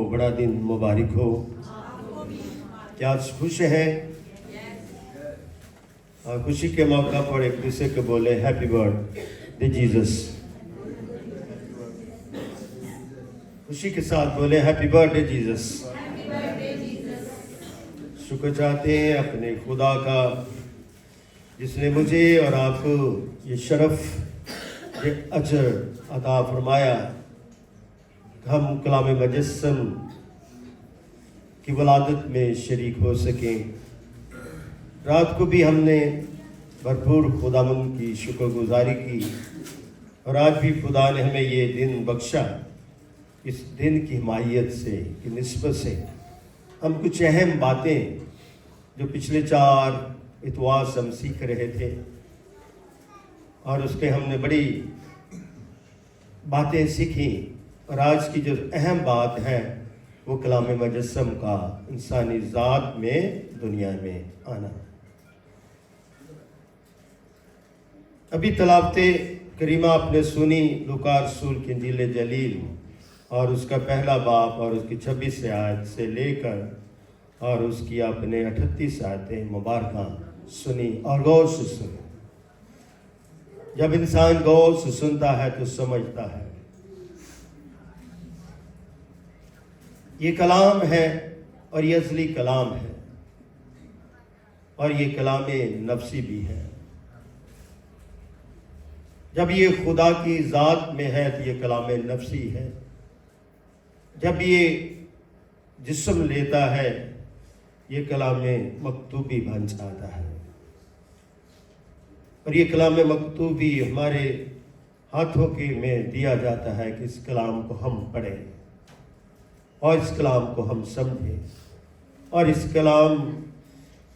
बड़ा दिन मुबारक हो। क्या आज खुश हैं? और खुशी के मौका पर एक दूसरे को बोले हैप्पी बर्थडे जीसस। खुशी के साथ बोले हैप्पी बर्थडे जीसस। शुक्र चाहते हैं अपने खुदा का जिसने मुझे और आपको ये शरफ ये अजर अता फरमाया। हम कलाम मुजस्सम की वलादत में शरीक हो सकें। रात को भी हमने भरपूर खुदावंद की शुक्रगुजारी की और आज भी खुदा ने हमें ये दिन बख्शा। इस दिन की हिमायत से की निस्बत से हम कुछ अहम बातें जो पिछले 4 इतवार से हम सीख रहे थे और उसके हमने बड़ी बातें सीखी। और आज की जो अहम बात है वो कलाम मुजस्सम का इंसानी ज़ात में दुनिया में आना। अभी तलावते करीमा आपने सुनी लूका रसूल की इंजील जलील और उसका पहला बाब और उसकी 26 आयत से लेकर और उसकी आपने 38 आयतें मुबारक सुनी और गौर से सुनी। जब इंसान गौर से सुनता है तो समझता है। ये कलाम है और ये असली कलाम है और ये कलाम नफ्सी भी है। जब ये खुदा की ज़ात में है तो ये कलाम नफ्सी है। जब ये जिस्म लेता है ये कलाम मकतूबी बन जाता है। और ये कलाम मकतूबी हमारे हाथों के में दिया जाता है कि इस कलाम को हम पढ़ें और इस कलाम को हम समझें और इस कलाम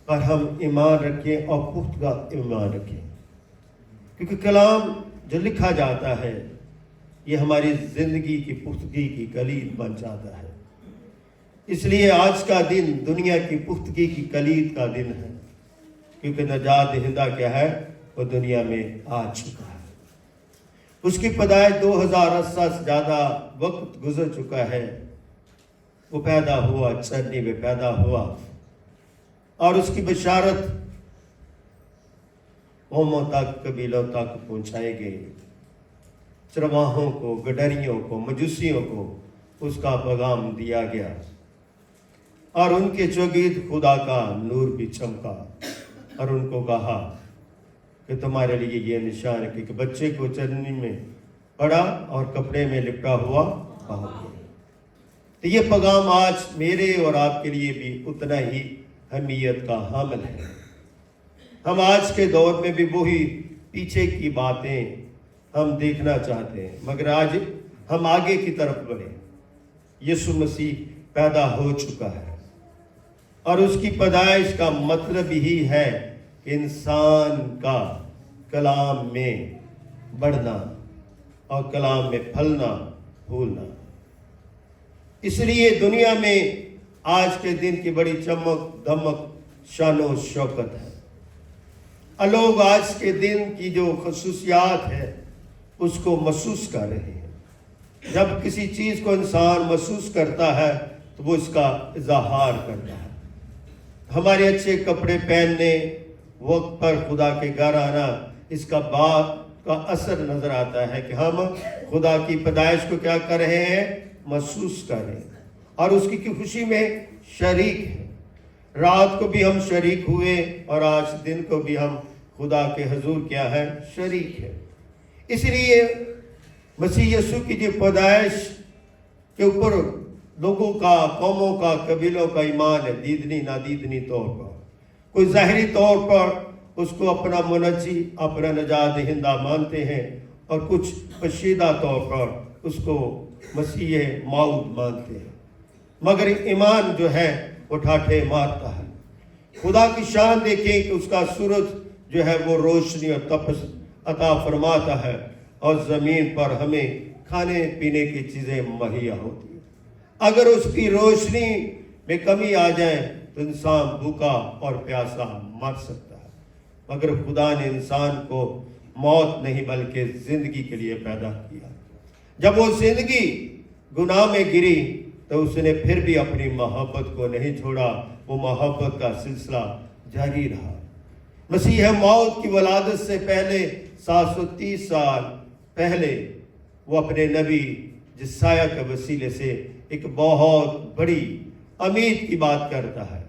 पर हम ईमान रखें और पुख्तगा ईमान रखें। क्योंकि कलाम जो लिखा जाता है ये हमारी ज़िंदगी की पुख्तगी की कलीद बन जाता है। इसलिए आज का दिन दुनिया की पुख्तगी की कलीद का दिन है। क्योंकि नजात दहिंदा क्या है वो दुनिया में आ चुका है। उसकी पैदाइश 2000 अरसा से ज़्यादा वक्त गुजर चुका है। वो पैदा हुआ, चरनी में पैदा हुआ और उसकी बशारत कौमों तक, कबीलों तक पहुंचाए गए। चरवाहों को, गडरियों को, मजूसियों को उसका पैगाम दिया गया और उनके चौगीद खुदा का नूर भी चमका और उनको कहा कि तुम्हारे लिए ये निशान है कि बच्चे को चरनी में पड़ा और कपड़े में लिपटा हुआ पाओगे। तो ये पैगाम आज मेरे और आपके लिए भी उतना ही अहमियत का हामिल है। हम आज के दौर में भी वही पीछे की बातें हम देखना चाहते हैं, मगर आज हम आगे की तरफ बढ़े। यीशु मसीह पैदा हो चुका है और उसकी पैदाइश का मतलब ही है इंसान का कलाम में बढ़ना और कलाम में फलना फूलना। इसलिए दुनिया में आज के दिन की बड़ी चमक धमक शानो शौकत है। लोग आज के दिन की जो खसूसियात है उसको महसूस कर रहे हैं। जब किसी चीज़ को इंसान महसूस करता है तो वो इसका इजहार करता है। हमारे अच्छे कपड़े पहनने, वक्त पर खुदा के घर आना, इसका बात का असर नजर आता है कि हम खुदा की पैदाइश को क्या कर रहे हैं, महसूस कर रहे हैं और उसकी की खुशी में शरीक हैं। रात को भी हम शरीक हुए और आज दिन को भी हम खुदा के हुजूर क्या है, शरीक है। इसलिए मसीह यीशु की जो पैदाइश के ऊपर लोगों का, कौमों का, कबीलों का ईमान है, दीदनी नादीदनी तौर पर। कोई ज़ाहिरी तौर पर उसको अपना मुनज्जी, अपना नजात दहिंदा मानते हैं और कुछ पशीदा तौर पर उसको मसीह माऊद मानते हैं। मगर ईमान जो है वो ठाठे मारता है। खुदा की शान देखें कि उसका सूरज जो है वो रोशनी और तपस अता फरमाता है और ज़मीन पर हमें खाने पीने की चीज़ें मुहैया होती हैं। अगर उसकी रोशनी में कमी आ जाए तो इंसान भूखा और प्यासा मर सकता है। मगर खुदा ने इंसान को मौत नहीं बल्कि जिंदगी के लिए पैदा किया। जब वो जिंदगी गुनाह में गिरी तो उसने फिर भी अपनी मोहब्बत को नहीं छोड़ा, वो मोहब्बत का सिलसिला जारी रहा। मसीह मौत की वलादत से पहले 730 साल पहले वो अपने नबी जिसाया के वसीले से एक बहुत बड़ी उम्मीद की बात करता है।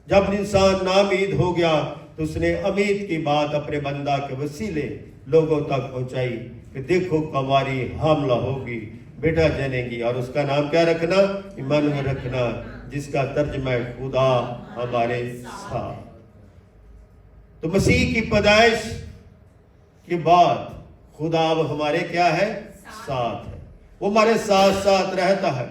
जब इंसान नाउम्मीद हो गया तो उसने उम्मीद की बात अपने बंदा के वसीले लोगों तक पहुंचाई कि देखो कुंवारी हामला होगी, बेटा जनेगी, और उसका नाम क्या रखना? इमानुएल रखना, जिसका तर्जुमा है खुदा हमारे साथ। तो मसीह की पैदाइश के बाद खुदा अब हमारे क्या है? साथ है। वो हमारे साथ साथ रहता है।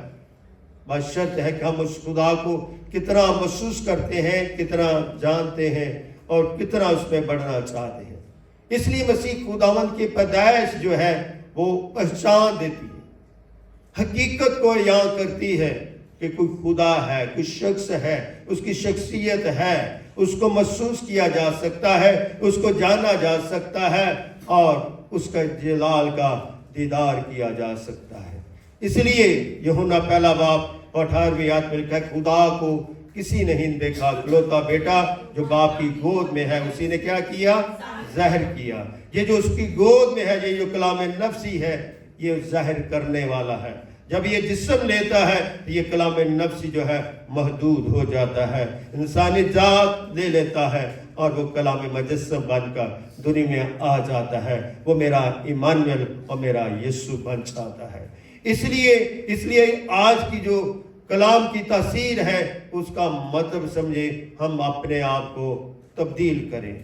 बस शर्त है कि हम उस खुदा को कितना महसूस करते हैं, कितना जानते हैं और कितना उसमें बढ़ना चाहते हैं। इसलिए मसीह खुदावंद की पैदाइश जो है वो पहचान देती है, हकीकत को याद करती है कि कोई खुदा है, कोई शख्स है, उसकी शख्सियत है, उसको महसूस किया जा सकता है, उसको जाना जा सकता है और उसका जलाल का दीदार किया जा सकता है। इसलिए यूहन्ना पहला बाब 18वीं आयत में लिखा है, खुदा को किसी ने नहीं देखा, इकलौता बेटा जो बाप की गोद में है उसी ने क्या किया? ज़ाहिर किया। ये जो उसकी गोद में है, ये जो कलाम नफ्सी है, ये ज़ाहिर करने वाला है। जब ये जिस्म लेता है तो ये कलाम नफ्सी जो है महदूद हो जाता है, इंसानी जात ले लेता है और वो कलाम मुजस्सम बनकर दुनिया में आ जाता है। वो मेरा इमानुएल और मेरा यीशु बन जाता है। इसलिए आज की जो कलाम की तासीर है उसका मतलब समझे, हम अपने आप को तब्दील करें,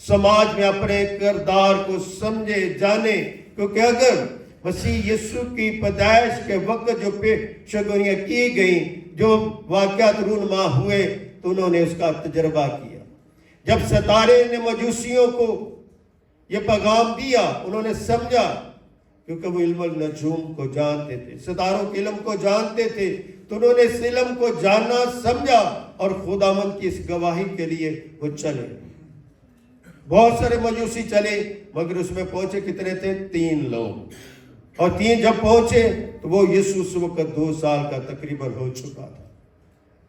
समाज में अपने किरदार को समझे जाने। क्योंकि अगर मसीह यीशु की पैदाइश के वक्त जो पेशगोइयां की गई, जो वाक़यात रूनुमा हुए, तो उन्होंने उसका तजर्बा किया। जब सितारे ने मजूसियों को ये पैगाम दिया, उन्होंने समझा, क्योंकि वो इल्मुल नजूम को जानते थे, सितारों के इल्म को जानते थे, तो उन्होंने इस इल्म को जानना समझा और खुदावंद की इस गवाही के लिए वो चले। बहुत सारे मजूसी चले, मगर उसमें पहुंचे कितने थे? 3 लोग। और 3 जब पहुंचे तो वो यीशु उस वक्त 2 साल का तकरीबन हो चुका था।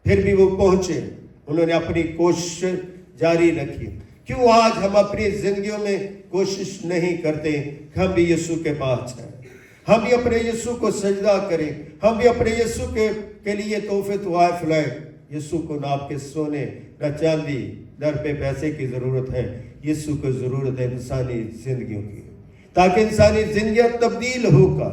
फिर भी वो पहुंचे, उन्होंने अपनी कोशिश जारी रखी। क्यों आज हम अपनी जिंदगियों में कोशिश नहीं करते? हम भी यीशु के पास जाएं, हम भी अपने यीशु को सजदा करें, हम भी अपने यीशु के लिए तोहफे तोहफ़ लाएं। यीशु को ना आपके सोने ना चांदी दर पे पैसे की जरूरत है, यीशु को जरूरत है इंसानी जिंदगियों की, ताकि इंसानी जिंदगी तब्दील होकर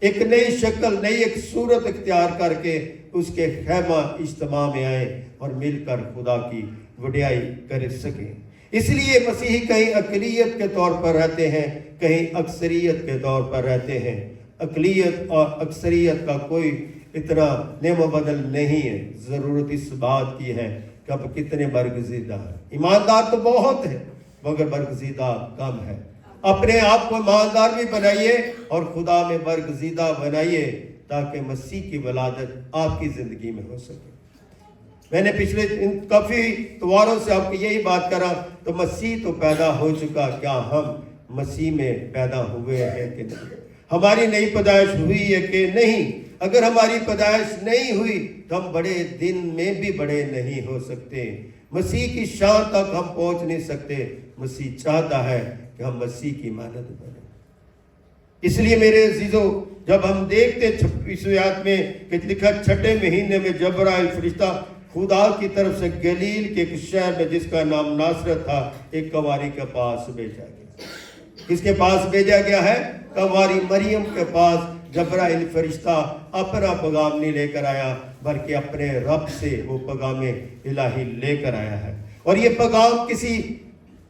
एक नई शक्ल, नई एक सूरत इख्तियार करके उसके खैमा इज्तिमा में आए और मिलकर खुदा की वडियाई कर सकें। इसलिए मसीही कहीं अकलियत के तौर पर रहते हैं, कहीं अक्सरियत के तौर पर रहते हैं। अकलियत और अक्सरियत का कोई इतना नेमो बदल नहीं है। ज़रूरत इस बात की है कि अब कितने बरगज़ीदा हैं। ईमानदार तो बहुत है मगर बरगज़ीदा कम है। अपने आप को ईमानदार भी बनाइए और खुदा में बरगज़ीदा बनाइए, ताकि मसीह की वलादत आपकी ज़िंदगी में हो सके। मैंने पिछले काफ़ी त्योहारों से आपकी यही बात करा, तो मसीह तो पैदा हो चुका, क्या हम मसीह में पैदा हुए हैं कि नहीं? हमारी नई पैदाइश हुई है कि नहीं? अगर हमारी पैदाइश नहीं हुई तो हम बड़े दिन में भी बड़े नहीं हो सकते, मसीह की शान तक हम पहुंच नहीं सकते। मसीह चाहता है कि हम मसीह की मानद बने। इसलिए मेरे अजीजों, जब हम देखते 26वीं आयत में कि लिखा, 6ठे महीने में जबराइल फरिश्ता खुदा की तरफ से गलील के एक शहर में जिसका नाम नासरत था, एक कंवारी के पास भेजा गया। किसके पास भेजा गया है? कंवारी मरियम के पास जबराइल फरिश्ता अपना पैगाम नहीं लेकर आया, बल्कि अपने रब से वो पैगाम इलाही लेकर आया है। और ये पैगाम किसी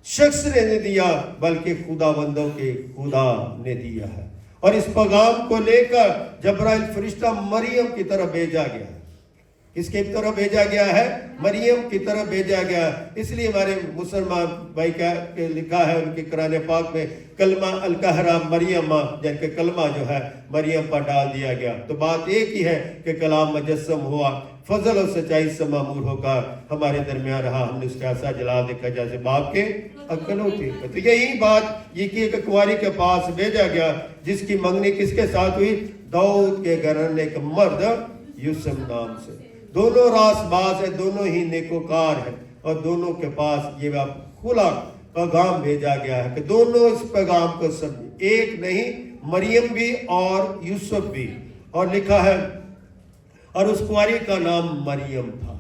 शख्स ने नहीं दिया, बल्कि खुदावंदों के खुदा ने दिया है। और इस पैगाम को लेकर जबराइल फरिश्ता मरियम की तरफ भेजा गया। किसकी तरफ भेजा गया है? मरियम की तरफ भेजा गया। इसलिए हमारे मुसलमान भाई का लिखा है उनके कुरान पाक में, कलमा अलकहरा मरियम, जिनके कलमा जो है मरियम पर डाल दिया गया। तो बात एक ही है कि कलाम मुजस्सम हुआ, फजल और सच्चाई से मामूर होकर हमारे दरमियान रहा, हमने उसका ऐसा जला देखा जैसे बाप के अक्ल थे। तो यही बात ये कि एक कुंवारी के पास भेजा गया, जिसकी मंगनी किसके साथ हुई? दाऊद के घराने के मर्द यूसुफ नाम से। दोनों रासबाज है, दोनों ही नेकोकार है, और दोनों के पास ये खुला पैगाम भेजा गया है कि दोनों इस पैगाम को समझे। एक नहीं, मरियम भी और यूसुफ भी। और लिखा है और उस कुंवारी का नाम मरियम था।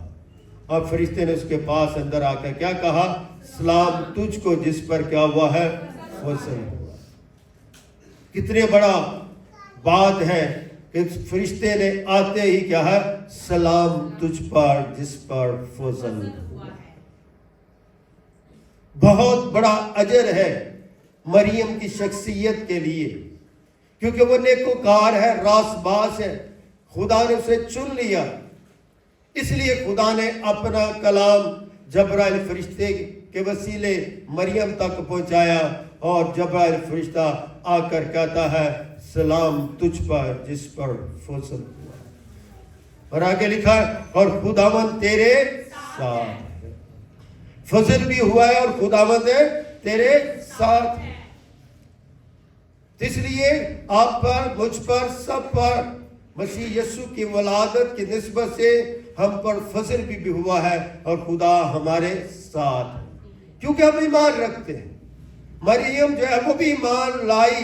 और फरिश्ते ने उसके पास अंदर आकर क्या कहा? सलाम तुझको जिस पर क्या हुआ है? फजल हुआ। कितने बड़ा बात है कि फरिश्ते ने आते ही क्या है? सलाम तुझ पर जिस पर फजल हुआ। बहुत बड़ा अजर है मरियम की शख्सियत के लिए, क्योंकि वो नेकोकार है, रासबाज है। खुदा ने उसे चुन लिया, इसलिए खुदा ने अपना कलाम जब्राइल फरिश्ते के वसीले मरियम तक पहुंचाया। और जब्राइल फरिश्ता आकर कहता है सलाम तुझ पर जिस पर फजल हुआ। और आगे लिखा है और खुदावंद तेरे साथ है। फजल भी हुआ है और खुदावंद तेरे साथ है। इसलिए आप पर, मुझ पर, सब पर मसीह यीशु की वलादत की निस्बत से हम पर फजल भी हुआ है और खुदा हमारे साथ है, क्योंकि हम ईमान रखते हैं। मरियम जो है वो भी ईमान लाई।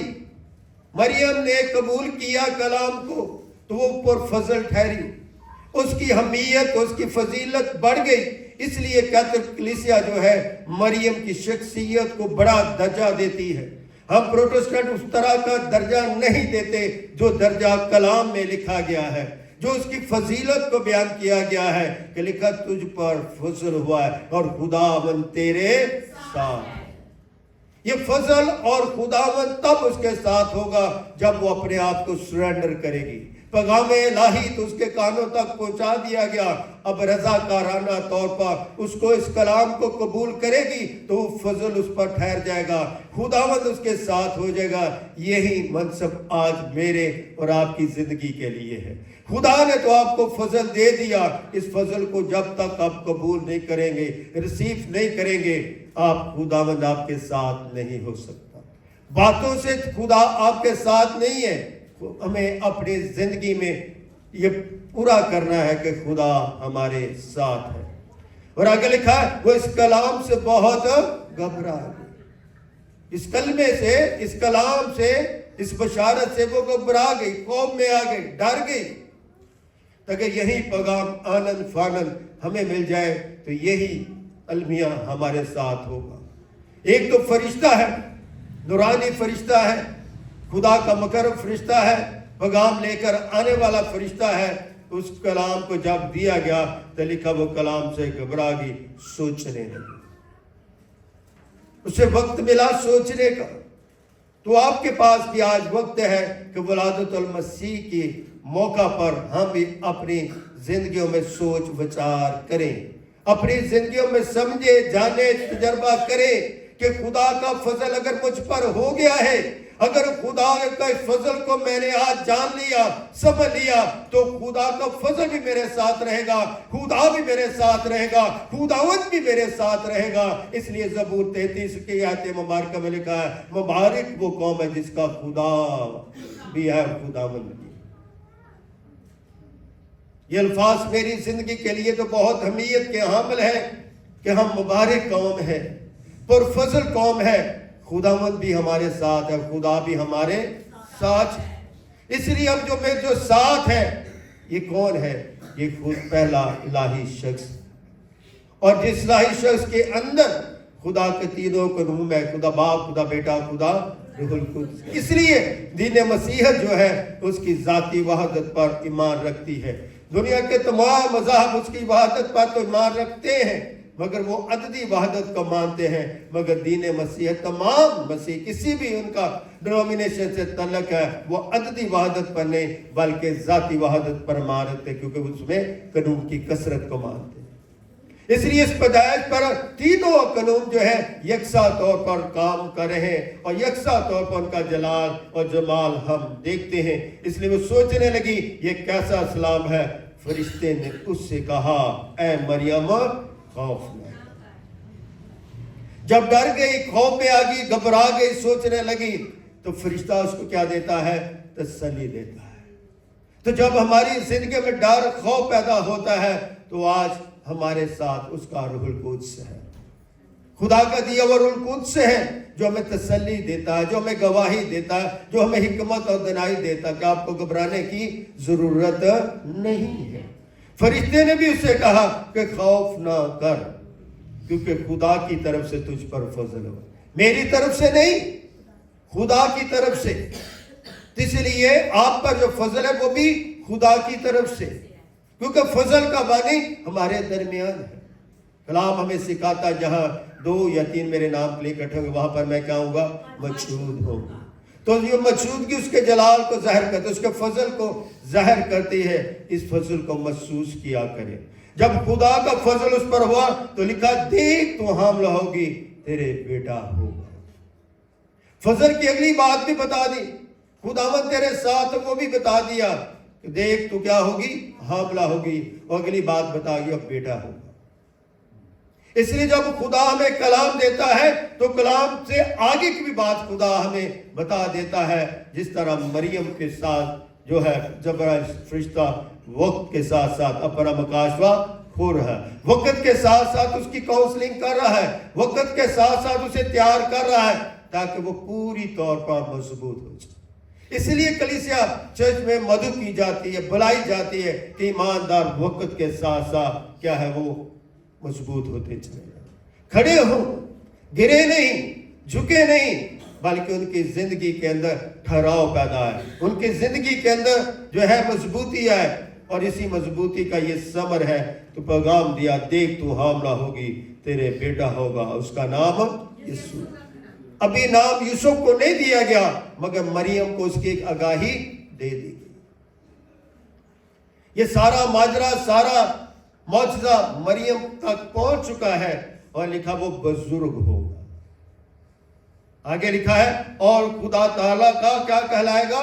मरियम ने कबूल किया कलाम को, तो वो पर फजल ठहरी, उसकी हमीयत, उसकी फजीलत बढ़ गई। इसलिए कैथोलिक कलीसिया जो है मरियम की शख्सियत को बड़ा दर्जा देती है। हम प्रोटेस्टेंट उस तरह का दर्जा नहीं देते जो दर्जा कलाम में लिखा गया है, जो उसकी फजीलत को बयान किया गया है कि लिखा तुझ पर फजल हुआ है और खुदावंद तेरे साथ है। ये फजल और खुदावंद तब उसके साथ होगा जब वो अपने आप को सरेंडर करेगी। पैगाम इलाही तो उसके कानों तक पहुंचा दिया गया। अब रज़ाकाराना तौर पर उसको इस कलाम को कबूल करेगी तो फजल उस पर ठहर जाएगा, खुदावंद उसके साथ हो जाएगा। यही मनसब आज मेरे और आपकी जिंदगी के लिए है। खुदा ने तो आपको फजल दे दिया, इस फजल को जब तक आप कबूल नहीं करेंगे, रिसीव नहीं करेंगे, आप खुदावंद आपके साथ नहीं हो सकता। बातों से खुदा आपके साथ नहीं है। हमें अपनी जिंदगी में ये पूरा करना है कि खुदा हमारे साथ है। और आगे लिखा है वो इस कलाम से बहुत घबरा गई। इस कलमे से, इस कलाम से, इस बशारत से वो घबरा गई, खौफ में आ गई, डर गई। ताकि यही पैगाम आनंद फानंद हमें मिल जाए तो यही अलमिया हमारे साथ होगा। एक तो फरिश्ता है, नूरानी फरिश्ता है, खुदा का मुकर्रम फरिश्ता है, पैगाम लेकर आने वाला फरिश्ता है। उस कलाम को जब दिया गया तो लिखा वो कलाम से घबरा गई, सोचने लगी। उसे वक्त मिला सोचने का। तो आपके पास भी आज वक्त है कि वलादतुल मसीह के मौका पर हम भी अपनी जिंदगियों में सोच विचार करें, अपनी जिंदगियों में समझे जाने तजर्बा करें कि खुदा का फजल अगर मुझ पर हो गया है, अगर खुदा का फजल को मैंने आज जान लिया, समझ लिया, तो खुदा का फजल भी मेरे साथ रहेगा, खुदा भी मेरे साथ रहेगा, खुदावंद भी मेरे साथ रहेगा। इसलिए ज़बूर 33 की आयत मुबारक में लिखा है मुबारक वो कौम है जिसका खुदा भी है, खुदावंद भी। ये अल्फाज मेरी जिंदगी के लिए तो बहुत अहमियत के हामिल है कि हम मुबारक कौम है, पुरफजल कौम है, खुदावंद भी हमारे साथ है, खुदा भी हमारे साथ है। इसलिए अब जो साथ है ये कौन है? ये खुद पहला इलाही शख्स, और जिस इलाही शख्स के अंदर खुदा के तीनों करूम है, खुदा बाप, खुदा बेटा, खुदा रूहुल कुद्स। इसलिए दीन मसीहत जो है उसकी जाती वहादत पर ईमान रखती है। दुनिया के तमाम मज़ाहब उसकी वहादत पर तो ईमान रखते हैं, मगर वो अददी वहादत को मानते हैं। मगर दीन मसीह तमाम मसीह किसी भी उनका डिनोमिनेशन से तल्लक है, वो अददी वहादत पर नहीं बल्कि जाती वहादत पर मानते, क्योंकि उसमें कानून की कसरत को मानते हैं। इसलिए इस पैदाइश पर तीनों कानून जो है यकसा तौर पर काम कर रहे हैं और यकसा तौर पर उनका जलाल और जमाल हम देखते हैं। इसलिए वो सोचने लगी ये कैसा सलाम है। फरिश्ते ने उससे कहा ऐ मरियम खौफ न। जब डर गई, खौफ में आ गई, घबरा गई, सोचने लगी, तो फरिश्ता उसको क्या देता है? तसल्ली देता है। تو جب ہماری زندگی میں ڈر خوف پیدا ہوتا ہے تو آج ہمارے ساتھ اس کا روح القدس ہے، خدا کا دیا ہوا روح القدس ہے، جو ہمیں تسلی دیتا ہے، جو ہمیں گواہی دیتا ہے، جو ہمیں حکمت اور دانائی دیتا ہے کہ آپ کو گھبرانے کی ضرورت نہیں ہے۔ فرشتے نے بھی اسے کہا کہ خوف نہ کر، کیونکہ خدا کی طرف سے تجھ پر فضل ہو، میری طرف سے نہیں، خدا کی طرف سے۔ اس لیے آپ پر جو فضل ہے وہ بھی خدا کی طرف سے، کیونکہ فضل کا بانی ہمارے درمیان ہے۔ کلام ہمیں سکھاتا ہے جہاں 2 یا 3 میرے نام کے لیے اکٹھے ہوں گے وہاں پر میں کیا ہوں گا؟ موجود ہوں گا۔ تو یہ موجودگی اس کے جلال کو ظاہر کرتی ہے، اس کے فضل کو ظاہر کرتی ہے۔ اس فضل کو محسوس کیا کرے۔ جب خدا کا فضل اس پر ہوا تو لکھا دیکھ تو حاملہ ہوگی، تیرے بیٹا ہوگا۔ فضل کی اگلی بات بھی بتا دی، خداوند تیرے ساتھ وہ بھی بتا دیا کہ دیکھ تو کیا ہوگی؟ حاملہ ہوگی، اور اگلی بات بتا گیا بیٹا ہوگا۔ اس لیے جب خدا ہمیں کلام دیتا ہے تو کلام سے آگے کی بھی بات خدا ہمیں بتا دیتا ہے، جس طرح مریم کے ساتھ جو ہے جبرائیل فرشتہ وقت کے ساتھ ساتھ اپنا مکاشفہ ہو رہا ہے، وقت کے ساتھ ساتھ اس کی کاؤنسلنگ کر رہا ہے، وقت کے ساتھ ساتھ اسے تیار کر رہا ہے تاکہ وہ پوری طور پر مضبوط ہو جائے۔ اس لیے کلیسیا چرچ میں مدعو کی جاتی ہے، بلائی جاتی ہے کہ ایماندار وقت کے ساتھ ساتھ کیا ہے وہ مضبوط ہوتے چلے جائیں، کھڑے ہوں، گرے نہیں، جھکے نہیں، بلکہ ان کی زندگی کے اندر ٹھہراؤ پیدا ہے، ان کی زندگی کے اندر جو ہے مضبوطی ہے، اور اسی مضبوطی کا یہ ثمر ہے۔ تو پیغام دیا دیکھ تو حاملہ ہوگی، تیرے بیٹا ہوگا، اس کا نام یسوع۔ ابھی نام یوسف کو نہیں دیا گیا مگر مریم کو اس کی ایک آگاہی دے دی گئی۔ یہ سارا ماجرا، سارا معجزہ مریم تک پہنچ چکا ہے، اور لکھا وہ بزرگ ہوگا۔ آگے لکھا ہے اور خدا تعالیٰ کا کیا کہلائے گا؟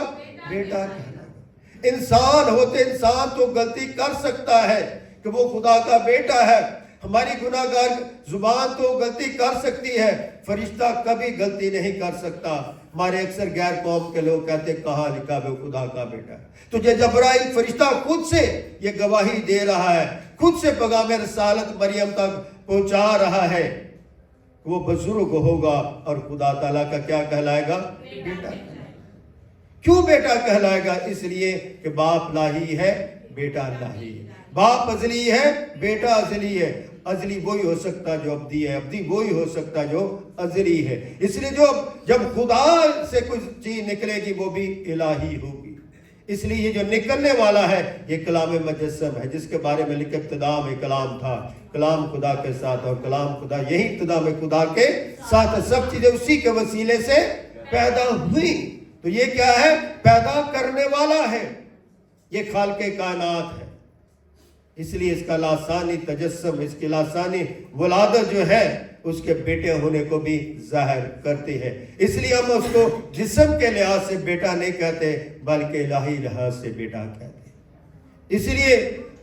بیٹا کہلائے گا۔ انسان ہوتے انسان تو غلطی کر سکتا ہے کہ وہ خدا کا بیٹا ہے، ہماری گناہگار زبان تو غلطی کر سکتی ہے، فرشتہ کبھی غلطی نہیں کر سکتا۔ ہمارے اکثر غیر قوم کے لوگ کہتے کہاں لکھا وہ خدا کا بیٹا ہے؟ تو یہ جبرائیل فرشتہ خود سے یہ گواہی دے رہا ہے، خود سے پیغام رسالت مریم تک پہنچا رہا ہے، وہ بزرگ ہوگا اور خدا تعالیٰ کا کیا کہلائے گا؟ بیٹا کہلائے گا۔ کیوں بیٹا کہلائے گا؟ اس لیے کہ باپ الہی ہے، بیٹا الہی ہے، باپ ازلی ہے، بیٹا ازلی ہے۔ ازلی وہی ہو سکتا جو ابدی ہے، ابدی وہی ہو سکتا جو ازلی ہے۔ اس لیے جب خدا سے کچھ چیز نکلے گی وہ بھی الہی ہوگی۔ اس لیے یہ جو نکلنے والا ہے یہ کلام مجسم ہے، جس کے بارے میں لکھا ابتدا میں کلام تھا، کلام خدا کے ساتھ، اور کلام خدا یہی ابتدا میں خدا کے ساتھ، سب چیزیں اسی کے وسیلے سے پیدا ہوئی۔ تو یہ کیا ہے؟ پیدا کرنے والا ہے، یہ خالق کائنات ہے۔ اس لیے اس کا لاسانی تجسم، اس کی لاسانی ولادت جو ہے اس کے بیٹے ہونے کو بھی ظاہر کرتی ہے۔ اس لیے ہم اس کو جسم کے لحاظ سے بیٹا نہیں کہتے بلکہ الہی لحاظ سے بیٹا کہتے ہیں۔ اس لیے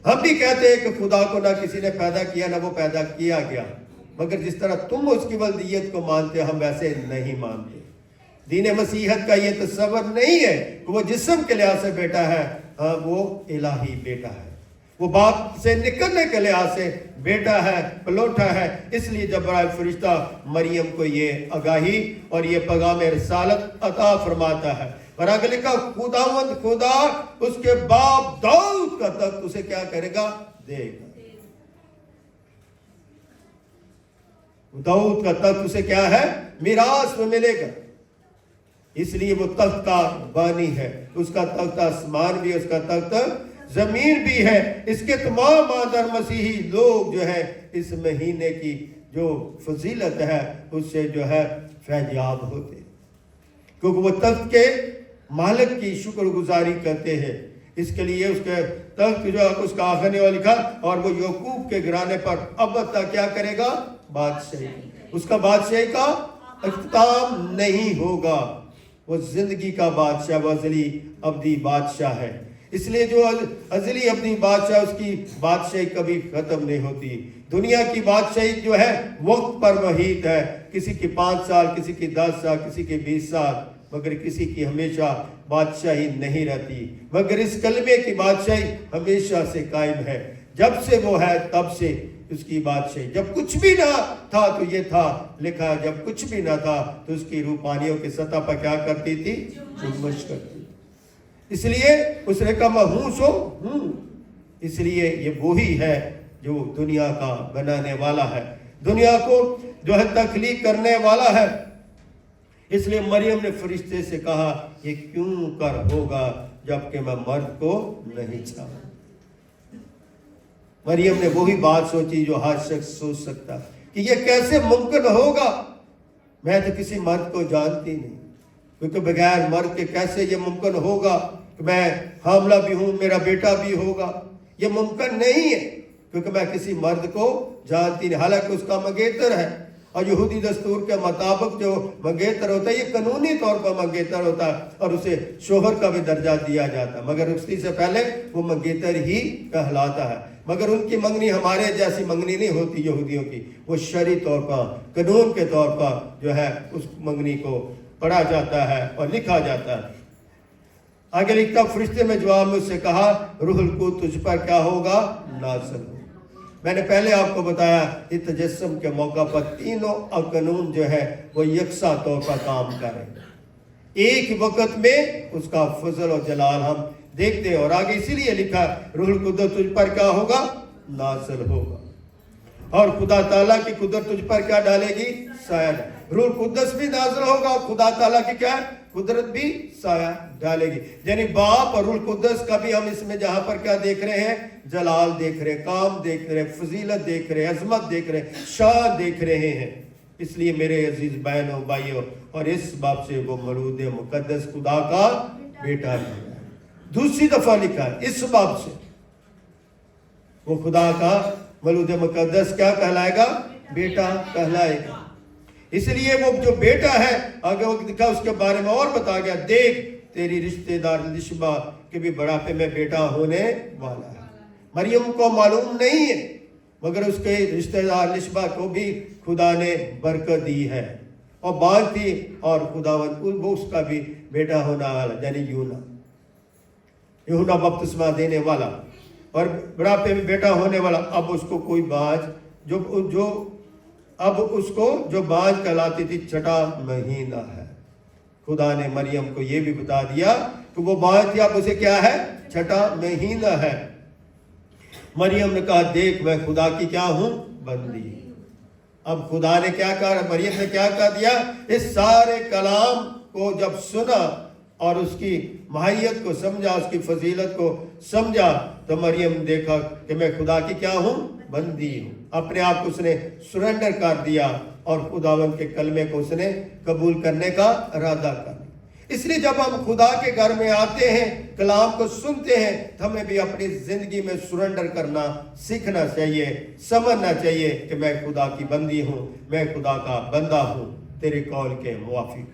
ہم بھی کہتے ہیں کہ خدا کو نہ کسی نے پیدا کیا نہ وہ پیدا کیا گیا، مگر جس طرح تم اس کی ولدیت کو مانتے ہم ویسے نہیں مانتے۔ دین مسیحیت کا یہ تصور نہیں ہے کہ وہ جسم کے لحاظ سے بیٹا ہے، ہاں وہ الہی بیٹا ہے، وہ باپ سے نکلنے کے لحاظ سے بیٹا ہے، پلوٹا ہے۔ اس لیے جبرائیل فرشتہ مریم کو یہ آگاہی اور یہ پیغام رسالت عطا فرماتا ہے، اور آگے لکھا خداوند خدا اس کے باپ داؤد کا تخت اسے کیا کرے گا؟ دے گا۔ داؤد کا تخت اسے کیا ہے؟ میراث میں ملے گا۔ اس لیے وہ تخت کا بانی ہے، اس کا تخت آسمان بھی، اس کا تخت زمین بھی ہے۔ اس کے تمام مادر مسیحی لوگ جو ہے اس مہینے کی جو فضیلت ہے اس سے جو ہے فیض یاب ہوتے ہیں، کیونکہ وہ تخت کے مالک کی شکر گزاری کرتے ہیں۔ اس کے لیے اس کے تخت جو اس کا آخری والا لکھا اور وہ یعقوب کے گھرانے پر اب تک کیا کرے گا؟ بادشاہی۔ اس کا بادشاہی کا اختتام نہیں ہوگا، وہ زندگی کا بادشاہ، وہ ازلی ابدی بادشاہ ہے۔ اس لیے جو ازلی ابدی بادشاہ اس کی بادشاہی کبھی ختم نہیں ہوتی۔ دنیا کی بادشاہی جو ہے وقت پر محیط ہے، کسی کی 5 سال، کسی کی 10 سال، کسی کی 20 سال، مگر کسی کی ہمیشہ بادشاہی نہیں رہتی، مگر اس کلمے کی بادشاہی ہمیشہ سے قائم ہے۔ جب سے وہ ہے تب سے اس کی بادشاہی، جب کچھ بھی نہ تھا تو یہ تھا لکھا، جب کچھ بھی نہ تھا تو اس کی روحانیوں کی سطح پر کیا کرتی تھی؟ جنبش کرتی۔ اس لیے اس نے کہا میں ہوں سو ہوں، اس لیے یہ وہی ہے جو دنیا کا بنانے والا ہے، دنیا کو جو ہے تخلیق کرنے والا ہے۔ اس لیے مریم نے فرشتے سے کہا یہ کیوں کر ہوگا جبکہ میں مرد کو نہیں چاہتا۔ مریم نے وہی بات سوچی جو ہر شخص سوچ سکتا کہ یہ کیسے ممکن ہوگا، میں تو کسی مرد کو جانتی نہیں، کیونکہ بغیر مرد کے کیسے یہ ممکن ہوگا کہ میں حاملہ بھی ہوں، میرا بیٹا بھی ہوگا، یہ ممکن نہیں ہے کیونکہ میں کسی مرد کو جانتی نہیں، حالانکہ اس کا منگیتر ہے، اور یہودی دستور کے مطابق جو منگیتر ہوتا ہے یہ قانونی طور پر منگیتر ہوتا ہے اور اسے شوہر کا بھی درجہ دیا جاتا ہے، مگر رخصتی سے پہلے وہ منگیتر ہی کہلاتا ہے۔ مگر ان کی منگنی ہمارے جیسی منگنی نہیں ہوتی یہودیوں کی، وہ شرعی طور پر قانون کے طور پر جو ہے اس منگنی کو پڑھا جاتا ہے اور لکھا جاتا ہے۔ آگے لکھتا فرشتے میں جواب میں اس سے کہا روح القدس تجھ پر کیا ہوگا؟ نازل ہوگا۔ میں نے پہلے آپ کو بتایا کہ تجسم کے موقع پر تینوں قانون جو ہے وہ یکساں طور پر کام کریں، ایک وقت میں اس کا فضل اور جلال ہم دیکھتے ہیں، اور آگے اسی لیے لکھا روح القدس تجھ پر کیا ہوگا؟ نازل ہوگا، اور خدا تعالیٰ کی قدرت تجھ پر کیا ڈالے گی؟ سایہ۔ روح القدس بھی نازل ہوگا اور خدا تعالیٰ کی کیا ہے؟ قدرت بھی سایہ ڈالے گی، یعنی باپ اور روح القدس کا بھی ہم اس میں جہاں پر کیا دیکھ رہے ہیں؟ جلال دیکھ رہے ہیں، کام دیکھ رہے ہیں، فضیلت دیکھ رہے ہیں، عظمت دیکھ رہے ہیں، شان دیکھ رہے ہیں۔ اس لیے میرے عزیز بہنوں بھائیوں، اور اس باب سے وہ مولود مقدس خدا کا بیٹا ہے، دوسری دفعہ لکھا ہے اس باب سے وہ خدا کا مولود مقدس کیا کہلائے گا؟ بیٹا کہلائے گا۔ اس لیے وہ جو بیٹا ہے آگے وہ لکھا اس کے بارے میں اور بتا گیا دیکھ تیری رشتہ دار لشبہ کے بھی بڑھاپے میں بیٹا ہونے والا ہے۔ مریم کو معلوم نہیں ہے مگر اس کے رشتہ دار لشبہ کو بھی خدا نے برکت دی ہے، اور بانج تھی، اور خداوند وہ اس کا بھی بیٹا ہونا والا، یعنی یوحنا بپتسمہ دینے والا اور بڑھاپے میں بیٹا ہونے والا۔ اب اس کو کوئی بانج جو بانج کہلاتی تھی چھٹا مہینہ ہے۔ خدا نے مریم کو یہ بھی بتا دیا کہ وہ بانج تھی، اب اسے کیا ہے؟ چھٹا مہینہ ہے۔ مریم نے کہا دیکھ میں خدا کی کیا ہوں؟ بندی۔ اب خدا نے کیا کہا؟ مریم نے کیا کہا دیا؟ اس سارے کلام کو جب سنا اور اس کی ماہیت کو سمجھا، اس کی فضیلت کو سمجھا، تو مریم دیکھا کہ میں خدا کی کیا ہوں؟ بندی ہوں۔ اپنے آپ کو اس نے سرنڈر کر دیا اور خداوند کے کلمے کو اس نے قبول کرنے کا ارادہ کر لیا۔ اس لیے جب ہم خدا کے گھر میں آتے ہیں، کلام کو سنتے ہیں، تو ہمیں بھی اپنی زندگی میں سرنڈر کرنا سیکھنا چاہیے، سمجھنا چاہیے کہ میں خدا کی بندی ہوں، میں خدا کا بندہ ہوں، تیرے قول کے موافق۔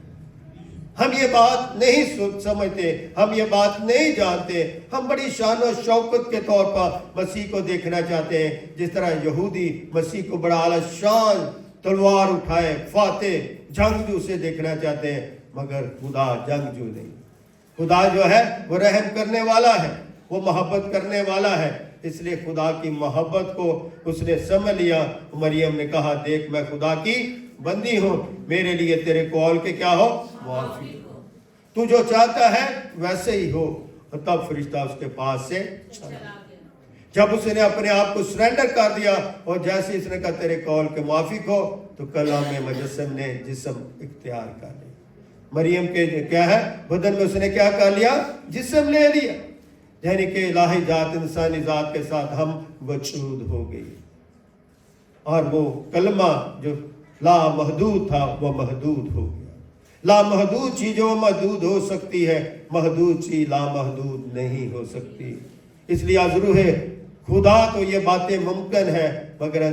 ہم یہ بات نہیں سمجھتے، ہم یہ بات نہیں جانتے، ہم بڑی شان و شوکت کے طور پر مسیح کو دیکھنا چاہتے ہیں، جس طرح یہودی مسیح کو بڑا اعلیٰ شان تلوار اٹھائے فاتح جنگجو سے دیکھنا چاہتے ہیں، مگر خدا جنگجو نہیں۔ خدا جو ہے وہ رحم کرنے والا ہے، وہ محبت کرنے والا ہے۔ اس لیے خدا کی محبت کو اس نے سمجھ لیا۔ مریم نے کہا دیکھ میں خدا کی بندی ہوں، میرے لیے تیرے قول کے کیا ہو؟ موافق ہو، تو جو چاہتا ہے ویسے ہی ہو۔ اور تب فرشتہ اس کے پاس سے چلا گیا۔ جب اس نے اپنے آپ کو سرنڈر کر دیا اور جیسے اس نے کہا تیرے قول کے موافق ہو، تو کلام مجسم نے جسم اختیار کر لیا۔ مریم کے کیا ہے؟ بدن میں اس نے کیا کر لیا؟ جسم لے لیا، یعنی کہ الہی ذات انسانی ذات کے ساتھ ہم وجود ہو گئی، اور وہ کلمہ جو لامحدود تھا وہ محدود ہو گیا۔ لامحدود چیزوں محدود ہو سکتی ہے، محدود چیز لامحدود نہیں ہو سکتی۔ اس لیے از روح خدا تو یہ باتیں ممکن ہے، مگر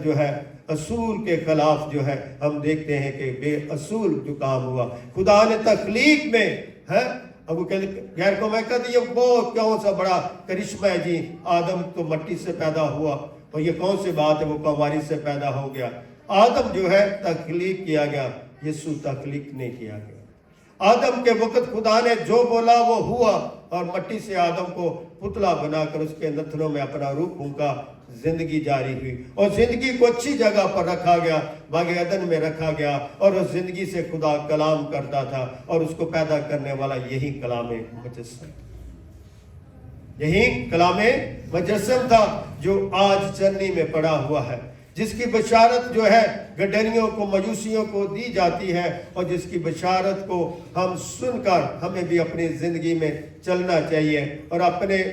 جو ہے اصول کے خلاف جو ہے ہم دیکھتے ہیں کہ بے اصول جو کام ہوا۔ خدا نے تخلیق میں ہے اب وہ غیر کو میں کہتی یہ بہت کون سا بڑا کرشمہ ہے جی، آدم تو مٹی سے پیدا ہوا، اور یہ کون سی بات ہے وہ کنواری سے پیدا ہو گیا۔ آدم جو ہے تخلیق کیا گیا، یسوع تخلیق نہیں کیا گیا۔ आदम के वक्त खुदा ने जो बोला वो हुआ, और मट्टी से आदम को पुतला बनाकर उसके नथनों में अपना रूप फूंका, जिंदगी जारी हुई और जिंदगी को अच्छी जगह पर रखा गया, बागे अदन में रखा गया, और उस जिंदगी से खुदा कलाम करता था, और उसको पैदा करने वाला यही कलाम मुजस्सम, यही कलाम मुजस्सम था जो आज चरनी में पड़ा हुआ है, जिसकी बशारत जो है गडरियों को, मजूसियों को दी जाती है, और जिसकी बशारत को हम सुनकर हमें भी अपनी जिंदगी में चलना चाहिए और अपने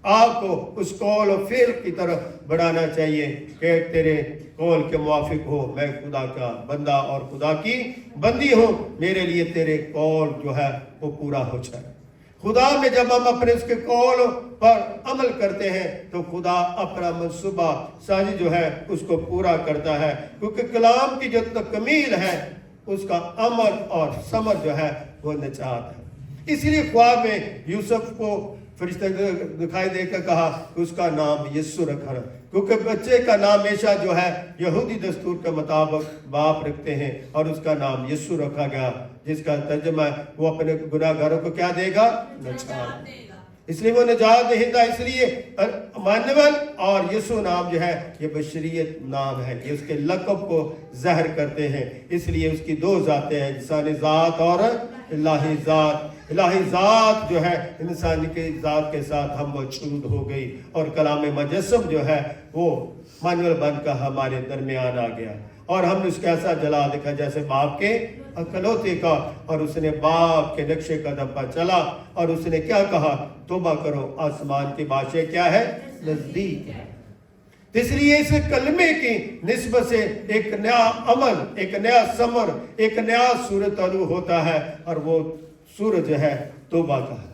आप को उस कौल और फेल की तरफ बढ़ाना चाहिए कि तेरे कौल के मुआफिक हो, मैं खुदा का बंदा और खुदा की बंदी हूँ, मेरे लिए तेरे कौल जो है वो पूरा हो जाए। खुदा में जब हम अपने उसके कौल पर अमल करते हैं तो खुदा अपना मंसूबा साजी जो है उसको पूरा करता है, क्योंकि कलाम की जो तकमील है उसका अमल और समझ जो है वो निजात है। इसलिए ख्वाब में यूसुफ को फरिश्ते दिखाई देकर कहा कि उसका नाम यस्सु रखा, क्योंकि बच्चे का नाम हमेशा जो है यहूदी दस्तूर के मुताबिक बाप रखते हैं, और उसका नाम यस्सु रखा गया, जिसका तर्जुमा वो अपने गुनाहगारों को क्या देगा? निजात देगा। इसलिए वो निजात दहिंदा, इसलिए मानवल और यीशु नाम जो है ये बशरियत नाम है, ये उसके लक़ब को ज़ाहिर करते हैं। इसलिए उसकी दो ज़ातें हैं, इंसानी ज़ात और इलाही ज़ात। इलाही ज़ात जो है इंसानी के ज़ात के साथ हम मौजूद हो गई, और कलाम मुजस्सम जो है वो मानवल बनकर हमारे दरमियान आ गया, और हमने उसका ऐसा जला दिखा जैसे बाप के अकलौते का, और उसने बाप के नक्शे कदम पर चला, और उसने क्या कहा? तौबा करो, आसमान की बादशाह क्या है? नजदीक है। इसलिए इस कलमे की निस्बत से एक नया अमल, एक नया समर, एक नया सूरत अलू होता है, और वो सूरज है तौबा का है।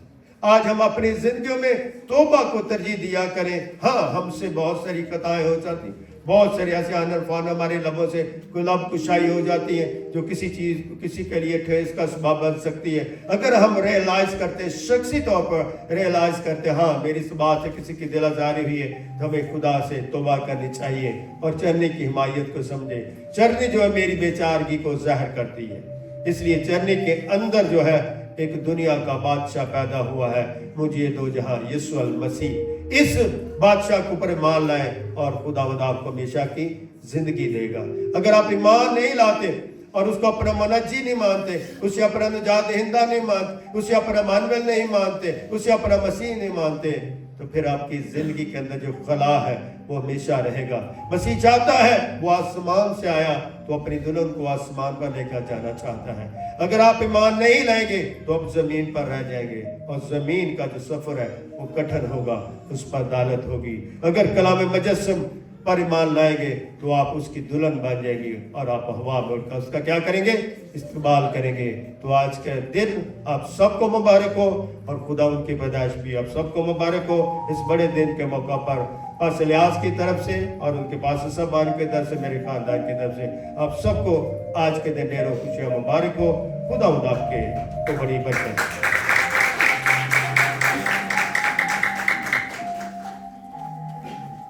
आज हम अपनी जिंदगियों में तौबा को तरजीह दिया करें। हाँ, हमसे बहुत सारी कताएं हो जाती, बहुत सारे ऐसे आनर हमारे लबों से गुलाब कुशाई हो जाती है जो किसी चीज किसी के लिए ठेस का सबब बन सकती है। अगर हम रियलाइज करते, शख्सी तौर पर रियलाइज करते, हाँ मेरी इस बात से किसी की दिल आजारी हुई है, तो हमें खुदा से तौबा करनी चाहिए और चरनी की हिमायत को समझे। चरनी जो है मेरी बेचारगी को ज़ाहिर करती है, इसलिए चरनी के अंदर जो है एक दुनिया का बादशाह पैदा हुआ है, मुझे दो जहां यीशु अल मसीह। इस बादशाह के ऊपर ईमान लाए और खुदावंद आपको हमेशा की जिंदगी देगा। अगर आप ईमान नहीं लाते और उसको अपना मनजी नहीं मानते, उसे अपना निजात दहिंदा नहीं मानते, उसे अपना मानवल नहीं मानते, उसे अपना मसीह नहीं मानते, तो फिर आपकी जिंदगी के अंदर जो खला है वो हमेशा रहेगा। मसीह चाहता है, वो आसमान से आया तो अपनी दुल्हन को आसमान पर लेकर जाना चाहता है। अगर आप ईमान नहीं लाएंगे तो आप जमीन पर रह जाएंगे, और जमीन का जो सफर है वो कठिन होगा, उस पर अदालत होगी। अगर कलाम मुजस्सम पर ईमान लाएंगे तो आप उसकी दुल्हन बन जाएंगी, और आप हवा में उठकर उसका क्या करेंगे? इस्तेमाल करेंगे। तो आज के दिन आप सबको मुबारक हो, और खुदा उनकी पैदाइश भी आप सबको मुबारक हो। इस बड़े दिन के मौका पर पास लिहाज की तरफ से और उनके पास सब की तरफ से, मेरे खानदान की तरफ से आप सबको आज के दिन ढेरों खुशियाँ मुबारक हो। खुदा आपके को बड़ी बरकत।